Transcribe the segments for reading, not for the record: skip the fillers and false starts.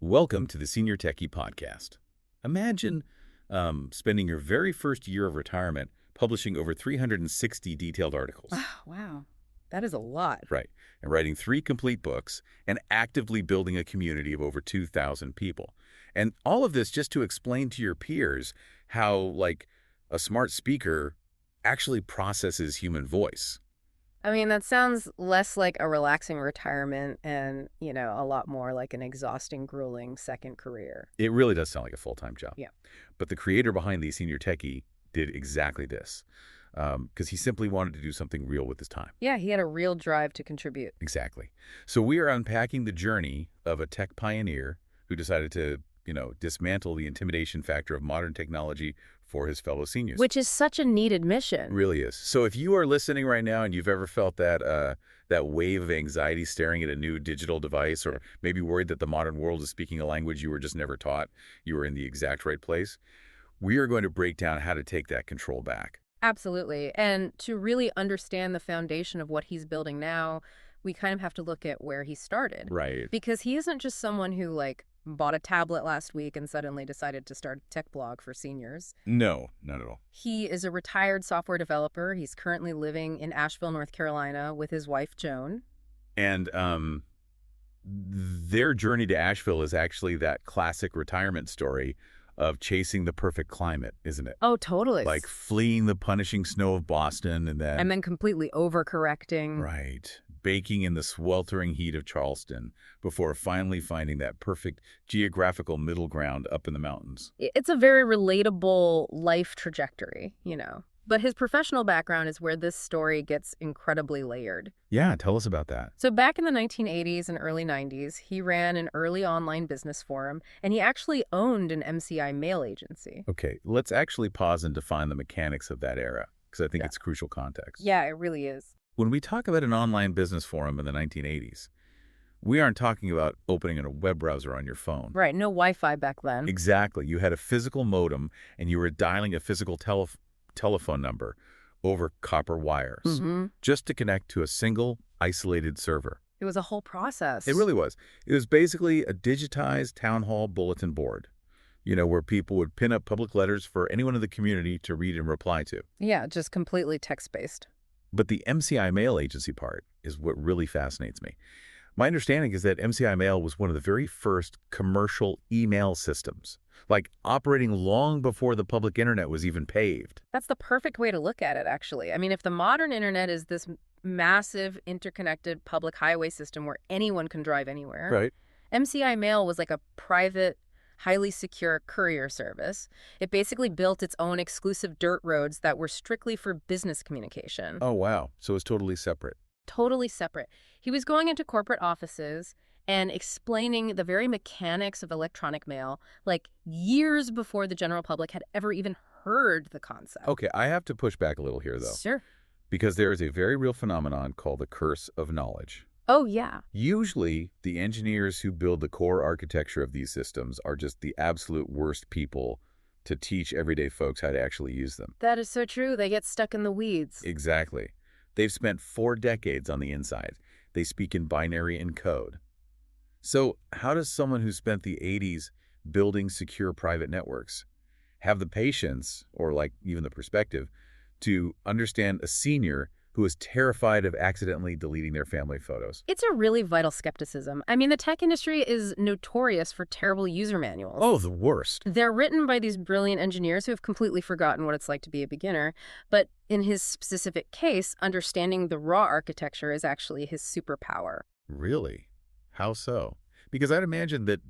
Welcome to the Senior Techie podcast. Imagine spending your very first year of retirement publishing over 360 detailed articles. Wow, that is a lot. Right. And writing 3 complete books and actively building a community of over 2,000 people. And all of this just to explain to your peers how, like, a smart speaker actually processes human voice. I mean, that sounds less like a relaxing retirement and, a lot more like an exhausting, grueling second career. It really does sound like a full-time job. Yeah. But the creator behind the Senior Techie did exactly this because he simply wanted to do something real with his time. Yeah, he had a real drive to contribute. Exactly. So we are unpacking the journey of a tech pioneer who decided to, dismantle the intimidation factor of modern technology for his fellow seniors. Which is such a needed mission. Really is. So if you are listening right now and you've ever felt that wave of anxiety staring at a new digital device, or maybe worried that the modern world is speaking a language you were just never taught, you were in the exact right place. We are going to break down how to take that control back. Absolutely. And to really understand the foundation of what he's building now, we kind of have to look at where he started. Right. Because he isn't just someone who, bought a tablet last week and suddenly decided to start a tech blog for seniors. No, not at all. He is a retired software developer. He's currently living in Asheville, North Carolina with his wife, Joan. And their journey to Asheville is actually that classic retirement story of chasing the perfect climate, isn't it? Oh, totally. Like fleeing the punishing snow of Boston and then completely overcorrecting. right, baking in the sweltering heat of Charleston before finally finding that perfect geographical middle ground up in the mountains. It's a very relatable life trajectory, But his professional background is where this story gets incredibly layered. Yeah, tell us about that. So back in the 1980s and early 90s, he ran an early online business forum, and he actually owned an MCI mail agency. Okay, let's actually pause and define the mechanics of that era, because I think it's crucial context. Yeah, it really is. When we talk about an online business forum in the 1980s, we aren't talking about opening a web browser on your phone. Right, no Wi-Fi back then. Exactly. You had a physical modem, and you were dialing a physical telephone number over copper wires just to connect to a single isolated server. It was a whole process. It really was. It was basically a digitized town hall bulletin board, where people would pin up public letters for anyone in the community to read and reply to. Yeah, just completely text-based. But the MCI mail agency part is what really fascinates me. My understanding is that MCI Mail was one of the very first commercial email systems, like operating long before the public internet was even paved. That's the perfect way to look at it, actually. I mean, if the modern internet is this massive, interconnected public highway system where anyone can drive anywhere, Right. MCI Mail was like a private, highly secure courier service. It basically built its own exclusive dirt roads that were strictly for business communication. Oh, wow. So it's totally separate. Totally separate. He was going into corporate offices and explaining the very mechanics of electronic mail, years before the general public had ever even heard the concept. Okay, I have to push back a little here, though. Sure. Because there is a very real phenomenon called the curse of knowledge. Oh, yeah. Usually, the engineers who build the core architecture of these systems are just the absolute worst people to teach everyday folks how to actually use them. That is so true. They get stuck in the weeds. Exactly. They've spent 4 decades on the inside. They speak in binary and code. So how does someone who spent the 80s building secure private networks have the patience, or even the perspective, to understand a senior who is terrified of accidentally deleting their family photos? It's a really vital skepticism. I mean, the tech industry is notorious for terrible user manuals. Oh, the worst. They're written by these brilliant engineers who have completely forgotten what it's like to be a beginner. But in his specific case, understanding the raw architecture is actually his superpower. Really? How so? Because I'd imagine that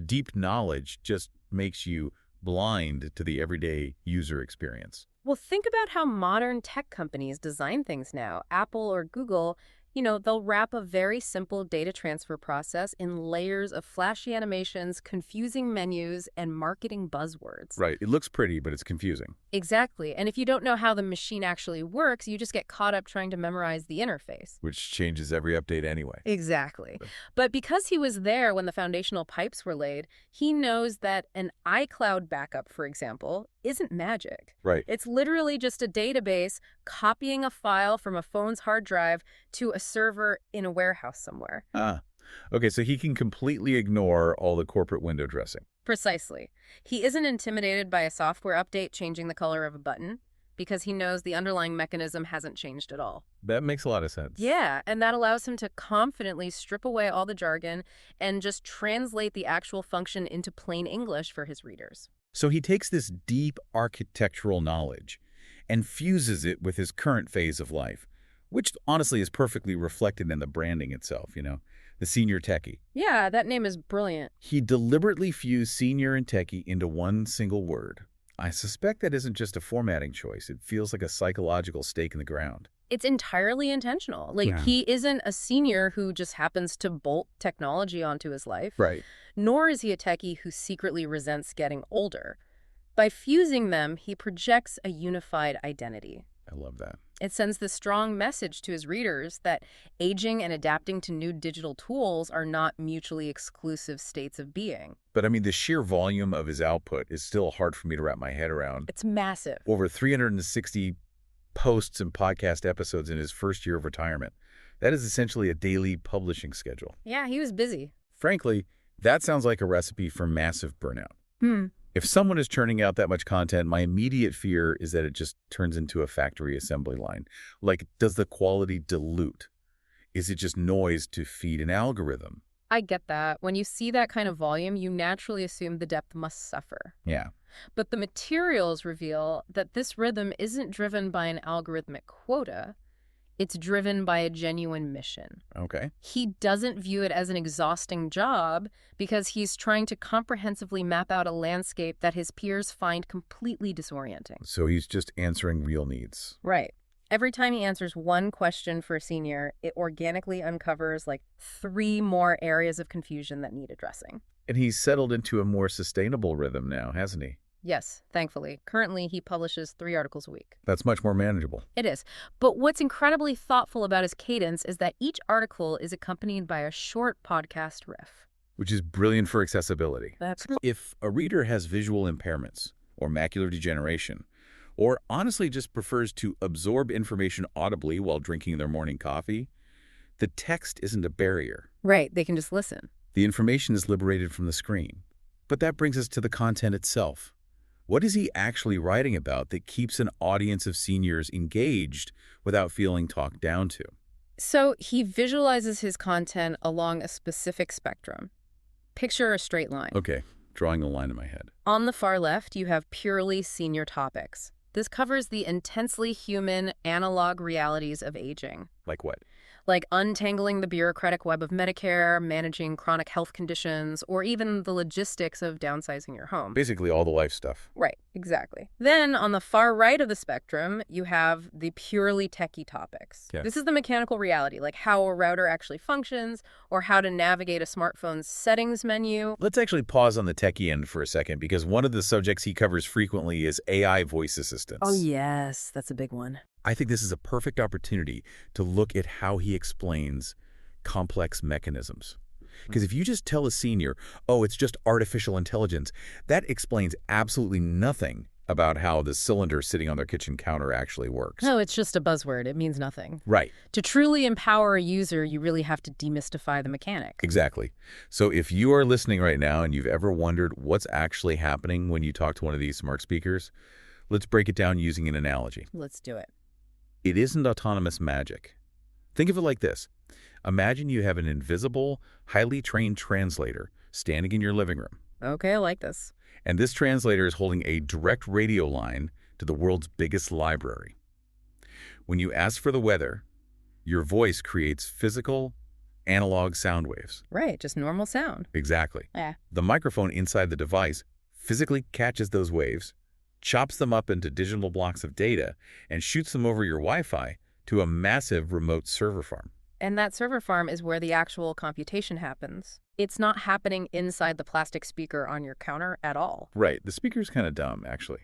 deep knowledge just makes you blind to the everyday user experience. Well, think about how modern tech companies design things now. Apple or Google, they'll wrap a very simple data transfer process in layers of flashy animations, confusing menus, and marketing buzzwords. Right. It looks pretty, but it's confusing. Exactly. And if you don't know how the machine actually works, you just get caught up trying to memorize the interface. Which changes every update anyway. Exactly. But because he was there when the foundational pipes were laid, he knows that an iCloud backup, for example, isn't magic. Right. It's literally just a database copying a file from a phone's hard drive to a server in a warehouse somewhere. Okay, so he can completely ignore all the corporate window dressing. Precisely. He isn't intimidated by a software update changing the color of a button because he knows the underlying mechanism hasn't changed at all. That makes a lot of sense. Yeah, and that allows him to confidently strip away all the jargon and just translate the actual function into plain English for his readers. So he takes this deep architectural knowledge and fuses it with his current phase of life, which honestly is perfectly reflected in the branding itself, the senior techie. Yeah, that name is brilliant. He deliberately fused senior and techie into one single word. I suspect that isn't just a formatting choice. It feels like a psychological stake in the ground. It's entirely intentional. Yeah. He isn't a senior who just happens to bolt technology onto his life. Right. Nor is he a techie who secretly resents getting older. By fusing them, he projects a unified identity. I love that. It sends the strong message to his readers that aging and adapting to new digital tools are not mutually exclusive states of being. But I mean, the sheer volume of his output is still hard for me to wrap my head around. It's massive. Over 360 posts and podcast episodes in his first year of retirement. That is essentially a daily publishing schedule. Yeah, he was busy. Frankly, that sounds like a recipe for massive burnout. If someone is churning out that much content, my immediate fear is that it just turns into a factory assembly line. Like, does the quality dilute? Is it just noise to feed an algorithm? I get that. When you see that kind of volume, you naturally assume the depth must suffer. Yeah. But the materials reveal that this rhythm isn't driven by an algorithmic quota. It's driven by a genuine mission. Okay. He doesn't view it as an exhausting job because he's trying to comprehensively map out a landscape that his peers find completely disorienting. So he's just answering real needs. Right. Every time he answers one question for a senior, it organically uncovers like 3 more areas of confusion that need addressing. And he's settled into a more sustainable rhythm now, hasn't he? Yes, thankfully. Currently, he publishes 3 articles a week. That's much more manageable. It is. But what's incredibly thoughtful about his cadence is that each article is accompanied by a short podcast riff. Which is brilliant for accessibility. That's If a reader has visual impairments or macular degeneration, or honestly just prefers to absorb information audibly while drinking their morning coffee, the text isn't a barrier. right. They can just listen. The information is liberated from the screen. But that brings us to the content itself. What is he actually writing about that keeps an audience of seniors engaged without feeling talked down to? So he visualizes his content along a specific spectrum. Picture a straight line. Okay, drawing a line in my head. On the far left, you have purely senior topics. This covers the intensely human, analog realities of aging. Like what? Like untangling the bureaucratic web of Medicare, managing chronic health conditions, or even the logistics of downsizing your home. Basically all the life stuff. Right, exactly. Then, on the far right of the spectrum, you have the purely techie topics. Yeah. This is the mechanical reality, like how a router actually functions, or how to navigate a smartphone's settings menu. Let's actually pause on the techie end for a second, because one of the subjects he covers frequently is AI voice assistants. Oh, yes, that's a big one. I think this is a perfect opportunity to look at how he explains complex mechanisms. Because if you just tell a senior, oh, it's just artificial intelligence, that explains absolutely nothing about how the cylinder sitting on their kitchen counter actually works. No, it's just a buzzword. It means nothing. Right. To truly empower a user, you really have to demystify the mechanic. Exactly. So if you are listening right now and you've ever wondered what's actually happening when you talk to one of these smart speakers, let's break it down using an analogy. Let's do it. It isn't autonomous magic. Think of it like this. Imagine you have an invisible, highly trained translator standing in your living room. Okay, I like this. And this translator is holding a direct radio line to the world's biggest library. When you ask for the weather, your voice creates physical, analog sound waves. Right, just normal sound. Exactly. Yeah. The microphone inside the device physically catches those waves, chops them up into digital blocks of data, and shoots them over your Wi-Fi to a massive remote server farm. And that server farm is where the actual computation happens. It's not happening inside the plastic speaker on your counter at all. Right. The speaker's kind of dumb, actually.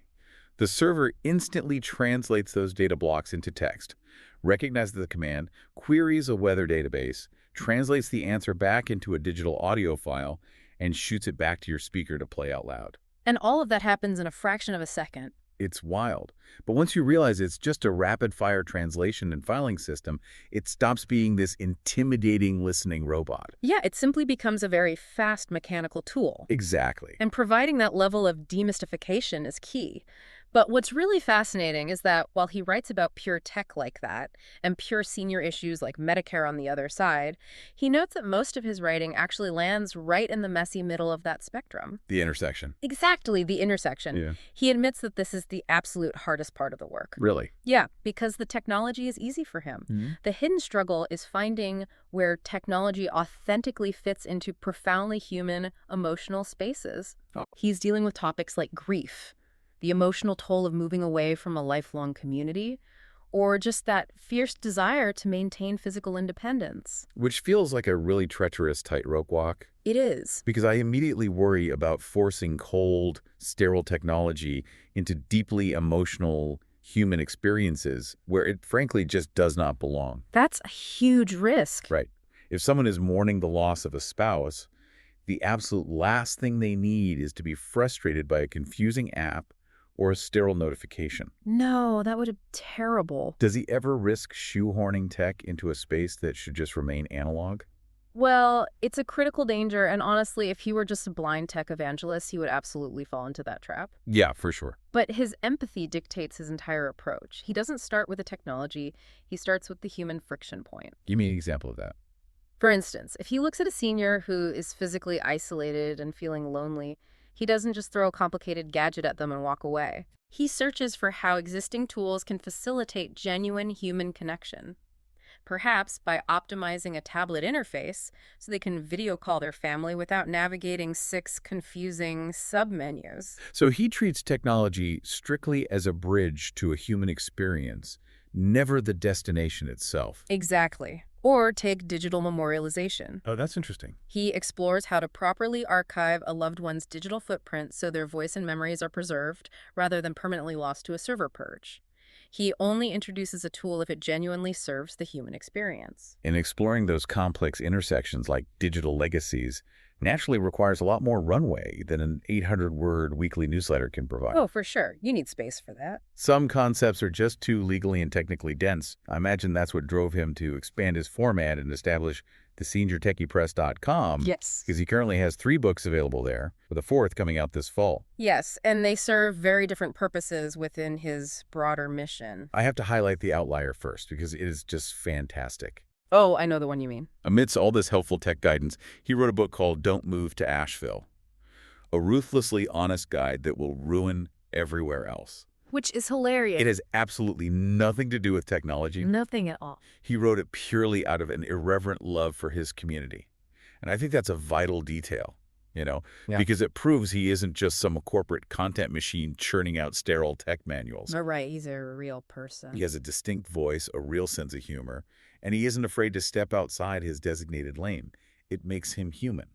The server instantly translates those data blocks into text, recognizes the command, queries a weather database, translates the answer back into a digital audio file, and shoots it back to your speaker to play out loud. And all of that happens in a fraction of a second. It's wild. But once you realize it's just a rapid-fire translation and filing system, it stops being this intimidating listening robot. Yeah, it simply becomes a very fast mechanical tool. Exactly. And providing that level of demystification is key. But what's really fascinating is that while he writes about pure tech like that, and pure senior issues like Medicare on the other side, he notes that most of his writing actually lands right in the messy middle of that spectrum. The intersection. Exactly, the intersection. Yeah. He admits that this is the absolute hardest part of the work. Really? Yeah, because the technology is easy for him. Mm-hmm. The hidden struggle is finding where technology authentically fits into profoundly human, emotional spaces. Oh. He's dealing with topics like grief, the emotional toll of moving away from a lifelong community, or just that fierce desire to maintain physical independence. Which feels like a really treacherous tightrope walk. It is. Because I immediately worry about forcing cold, sterile technology into deeply emotional human experiences where it frankly just does not belong. That's a huge risk. Right. If someone is mourning the loss of a spouse, the absolute last thing they need is to be frustrated by a confusing app or a sterile notification. No, that would be terrible. Does he ever risk shoehorning tech into a space that should just remain analog? Well, it's a critical danger, and honestly, if he were just a blind tech evangelist, he would absolutely fall into that trap. Yeah, for sure. But his empathy dictates his entire approach. He doesn't start with the technology, he starts with the human friction point. Give me an example of that. For instance, if he looks at a senior who is physically isolated and feeling lonely, he doesn't just throw a complicated gadget at them and walk away. He searches for how existing tools can facilitate genuine human connection. Perhaps by optimizing a tablet interface so they can video call their family without navigating 6 confusing submenus. So he treats technology strictly as a bridge to a human experience, never the destination itself. Exactly. Or take digital memorialization. Oh, that's interesting. He explores how to properly archive a loved one's digital footprint so their voice and memories are preserved rather than permanently lost to a server purge. He only introduces a tool if it genuinely serves the human experience. And exploring those complex intersections like digital legacies naturally requires a lot more runway than an 800-word weekly newsletter can provide. Oh, for sure. You need space for that. Some concepts are just too legally and technically dense. I imagine that's what drove him to expand his format and establish TheSeniorTechiePress.com. Yes. Because he currently has 3 books available there, with a 4th coming out this fall. Yes, and they serve very different purposes within his broader mission. I have to highlight The Outlier first because it is just fantastic. Oh, I know the one you mean. Amidst all this helpful tech guidance, he wrote a book called Don't Move to Asheville, a ruthlessly honest guide that will ruin everywhere else. Which is hilarious. It has absolutely nothing to do with technology. Nothing at all. He wrote it purely out of an irreverent love for his community. And I think that's a vital detail, because it proves he isn't just some corporate content machine churning out sterile tech manuals. Oh, right. He's a real person. He has a distinct voice, a real sense of humor, and he isn't afraid to step outside his designated lane. It makes him human,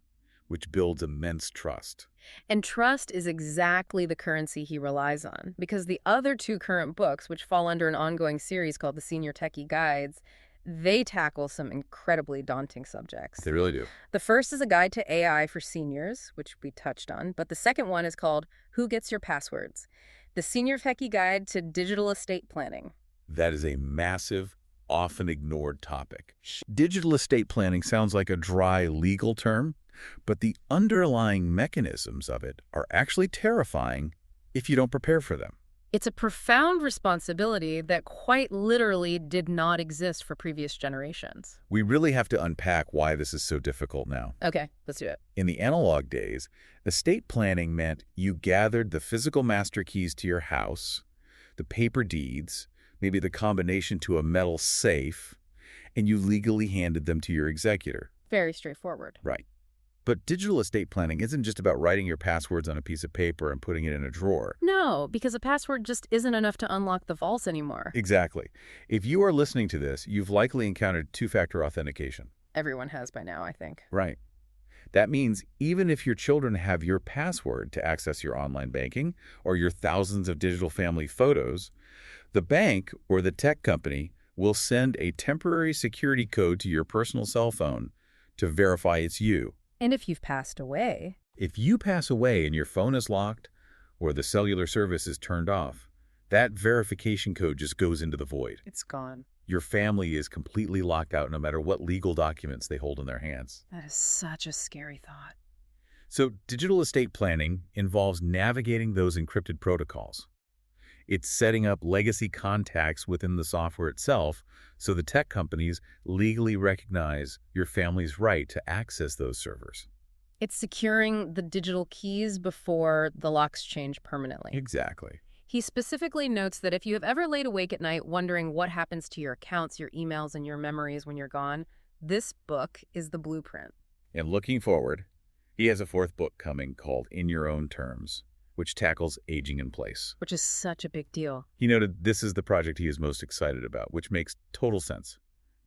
which builds immense trust. And trust is exactly the currency he relies on, because the other 2 current books, which fall under an ongoing series called The Senior Techie Guides, they tackle some incredibly daunting subjects. They really do. The first is a guide to AI for seniors, which we touched on, but the second one is called Who Gets Your Passwords? The Senior Techie Guide to Digital Estate Planning. That is a massive, often ignored topic. Digital estate planning sounds like a dry legal term, but the underlying mechanisms of it are actually terrifying if you don't prepare for them. It's a profound responsibility that quite literally did not exist for previous generations. We really have to unpack why this is so difficult now. Okay, let's do it. In the analog days, estate planning meant you gathered the physical master keys to your house, the paper deeds, maybe the combination to a metal safe, and you legally handed them to your executor. Very straightforward. Right. But digital estate planning isn't just about writing your passwords on a piece of paper and putting it in a drawer. No, because a password just isn't enough to unlock the vaults anymore. Exactly. If you are listening to this, you've likely encountered 2-factor authentication. Everyone has by now, I think. Right. That means even if your children have your password to access your online banking or your thousands of digital family photos, the bank or the tech company will send a temporary security code to your personal cell phone to verify it's you. And if you've passed away... If you pass away and your phone is locked or the cellular service is turned off, that verification code just goes into the void. It's gone. Your family is completely locked out no matter what legal documents they hold in their hands. That is such a scary thought. So digital estate planning involves navigating those encrypted protocols. It's setting up legacy contacts within the software itself so the tech companies legally recognize your family's right to access those servers. It's securing the digital keys before the locks change permanently. Exactly. He specifically notes that if you have ever laid awake at night wondering what happens to your accounts, your emails, and your memories when you're gone, this book is the blueprint. And looking forward, he has a fourth book coming called In Your Own Terms, which tackles aging in place. Which is such a big deal. He noted this is the project he is most excited about, which makes total sense.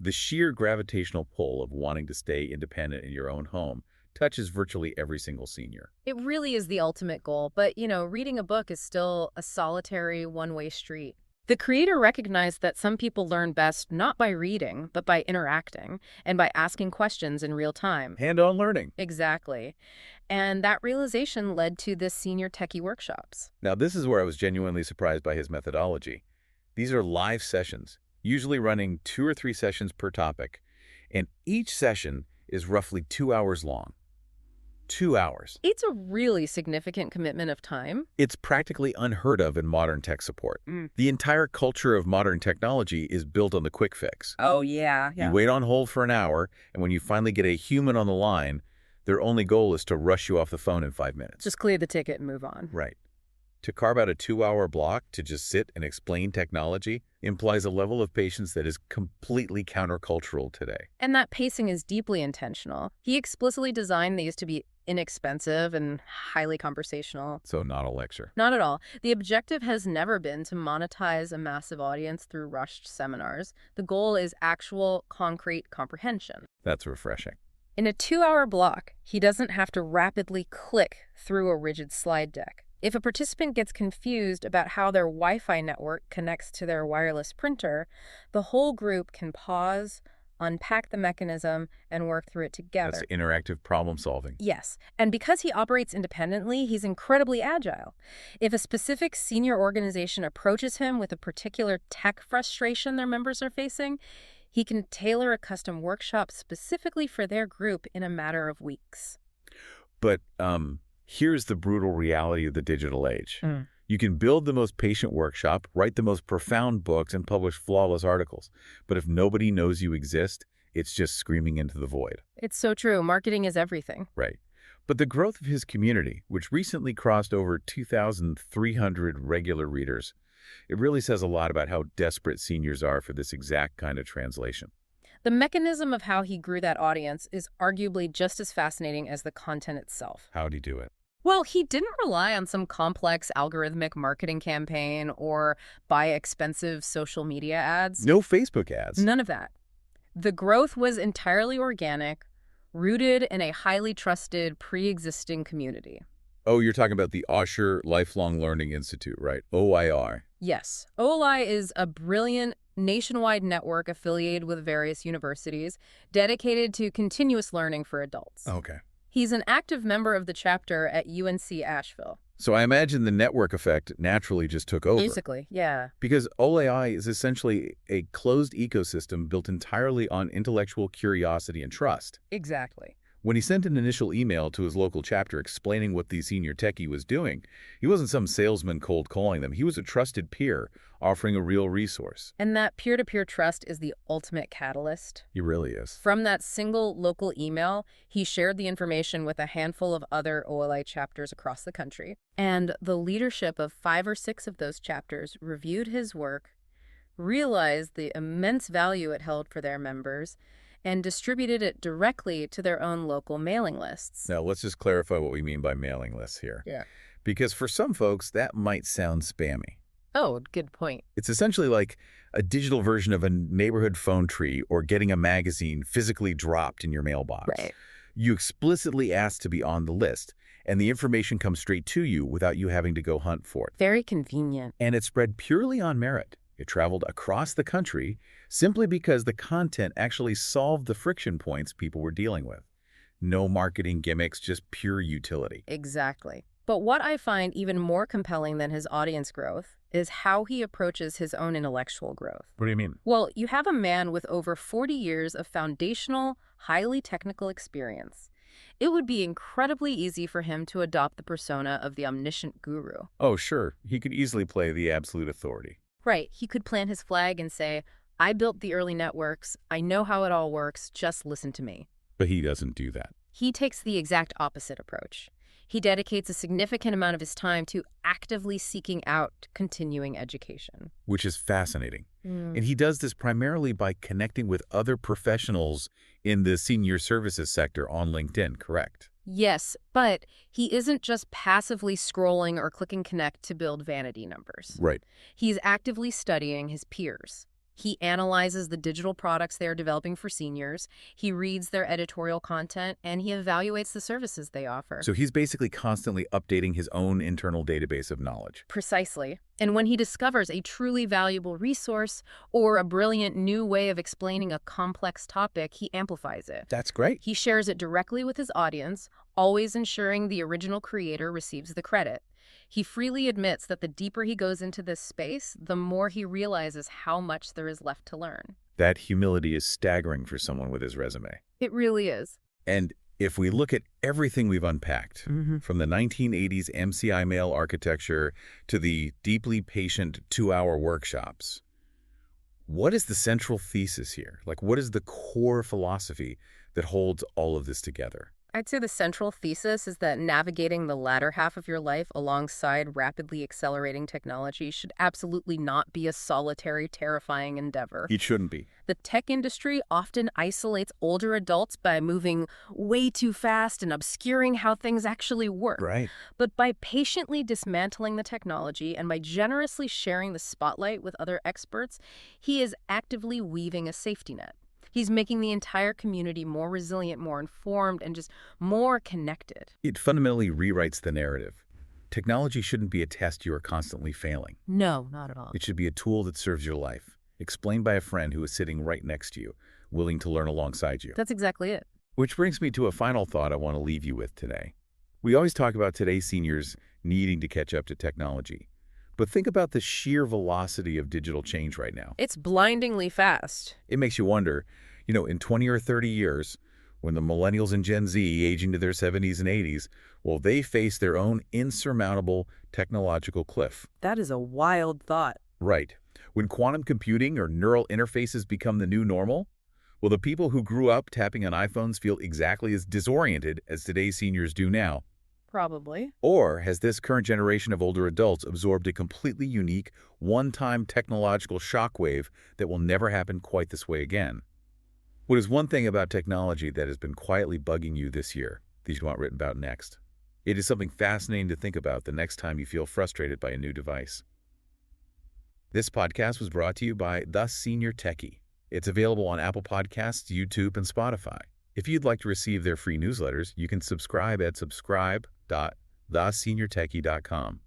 The sheer gravitational pull of wanting to stay independent in your own home touches virtually every single senior. It really is the ultimate goal, but, reading a book is still a solitary one-way street. The creator recognized that some people learn best not by reading, but by interacting and by asking questions in real time. Hand-on learning. Exactly. And that realization led to the Senior Techie workshops. Now, this is where I was genuinely surprised by his methodology. These are live sessions, usually running 2 or 3 sessions per topic, and each session is roughly 2 hours long. 2 hours. It's a really significant commitment of time. It's practically unheard of in modern tech support. The entire culture of modern technology is built on the quick fix. Oh, yeah. You wait on hold for an hour, and when you finally get a human on the line, their only goal is to rush you off the phone in 5 minutes. Just clear the ticket and move on. Right. To carve out a 2-hour block to just sit and explain technology implies a level of patience that is completely countercultural today. And that pacing is deeply intentional. He explicitly designed these to be inexpensive and highly conversational. So not a lecture. Not at all. The objective has never been to monetize a massive audience through rushed seminars. The goal is actual, concrete comprehension. That's refreshing. In a 2-hour block, he doesn't have to rapidly click through a rigid slide deck. If a participant gets confused about how their Wi-Fi network connects to their wireless printer, the whole group can pause, unpack the mechanism, and work through it together. That's interactive problem solving. Yes, and because he operates independently, he's incredibly agile. If a specific senior organization approaches him with a particular tech frustration their members are facing, he can tailor a custom workshop specifically for their group in a matter of weeks. But here's the brutal reality of the digital age. You can build the most patient workshop, write the most profound books, and publish flawless articles. But if nobody knows you exist, it's just screaming into the void. It's so true. Marketing is everything. Right. But the growth of his community, which recently crossed over 2,300 regular readers, it really says a lot about how desperate seniors are for this exact kind of translation. The mechanism of how he grew that audience is arguably just as fascinating as the content itself. How'd he do it? Well, he didn't rely on some complex algorithmic marketing campaign or buy expensive social media ads. No Facebook ads. None of that. The growth was entirely organic, rooted in a highly trusted, pre-existing community. Oh, you're talking about the Osher Lifelong Learning Institute, right? OIR. Yes. OLI is a brilliant nationwide network affiliated with various universities dedicated to continuous learning for adults. Okay. He's an active member of the chapter at UNC Asheville. So I imagine the network effect naturally just took over. Basically, yeah. Because OLI is essentially a closed ecosystem built entirely on intellectual curiosity and trust. Exactly. When he sent an initial email to his local chapter explaining what the Senior Techie was doing, he wasn't some salesman cold calling them. He was a trusted peer offering a real resource. And that peer-to-peer trust is the ultimate catalyst. He really is. From that single local email, he shared the information with a handful of other OLI chapters across the country. And the leadership of 5 or 6 of those chapters reviewed his work, realized the immense value it held for their members, and distributed it directly to their own local mailing lists. Now, let's just clarify what we mean by mailing lists here. Yeah. Because for some folks, that might sound spammy. Oh, good point. It's essentially like a digital version of a neighborhood phone tree or getting a magazine physically dropped in your mailbox. Right. You explicitly ask to be on the list, and the information comes straight to you without you having to go hunt for it. Very convenient. And it's spread purely on merit. It traveled across the country simply because the content actually solved the friction points people were dealing with. No marketing gimmicks, just pure utility. Exactly. But what I find even more compelling than his audience growth is how he approaches his own intellectual growth. What do you mean? Well, you have a man with over 40 years of foundational, highly technical experience. It would be incredibly easy for him to adopt the persona of the omniscient guru. Oh, sure. He could easily play the absolute authority. Right, he could plant his flag and say, I built the early networks, I know how it all works, just listen to me. But he doesn't do that. He takes the exact opposite approach. He dedicates a significant amount of his time to actively seeking out continuing education. Which is fascinating. And he does this primarily by connecting with other professionals in the senior services sector on LinkedIn, correct? Yes, but he isn't just passively scrolling or clicking connect to build vanity numbers. Right. He's actively studying his peers. He analyzes the digital products they are developing for seniors, he reads their editorial content, and he evaluates the services they offer. So he's basically constantly updating his own internal database of knowledge. Precisely. And when he discovers a truly valuable resource or a brilliant new way of explaining a complex topic, he amplifies it. That's great. He shares it directly with his audience, always ensuring the original creator receives the credit. He freely admits that the deeper he goes into this space, the more he realizes how much there is left to learn. That humility is staggering for someone with his resume. It really is. And if we look at everything we've unpacked, from the 1980s MCI mail architecture to the deeply patient 2-hour workshops, what is the central thesis here? Like, what is the core philosophy that holds all of this together? I'd say the central thesis is that navigating the latter half of your life alongside rapidly accelerating technology should absolutely not be a solitary, terrifying endeavor. It shouldn't be. The tech industry often isolates older adults by moving way too fast and obscuring how things actually work. Right. But by patiently dismantling the technology and by generously sharing the spotlight with other experts, he is actively weaving a safety net. He's making the entire community more resilient, more informed, and just more connected. It fundamentally rewrites the narrative. Technology shouldn't be a test you are constantly failing. No, not at all. It should be a tool that serves your life, explained by a friend who is sitting right next to you, willing to learn alongside you. That's exactly it. Which brings me to a final thought I want to leave you with today. We always talk about today's seniors needing to catch up to technology. But think about the sheer velocity of digital change right now. It's blindingly fast. It makes you wonder, in 20 or 30 years, when the millennials and Gen Z age into their 70s and 80s, will they face their own insurmountable technological cliff? That is a wild thought. Right. When quantum computing or neural interfaces become the new normal, will the people who grew up tapping on iPhones feel exactly as disoriented as today's seniors do now? Probably. Or has this current generation of older adults absorbed a completely unique, one-time technological shockwave that will never happen quite this way again? What is one thing about technology that has been quietly bugging you this year that you want written about next? It is something fascinating to think about the next time you feel frustrated by a new device. This podcast was brought to you by TheSeniorTechie. It's available on Apple Podcasts, YouTube, and Spotify. If you'd like to receive their free newsletters, you can subscribe at subscribe.theseniortechie.com.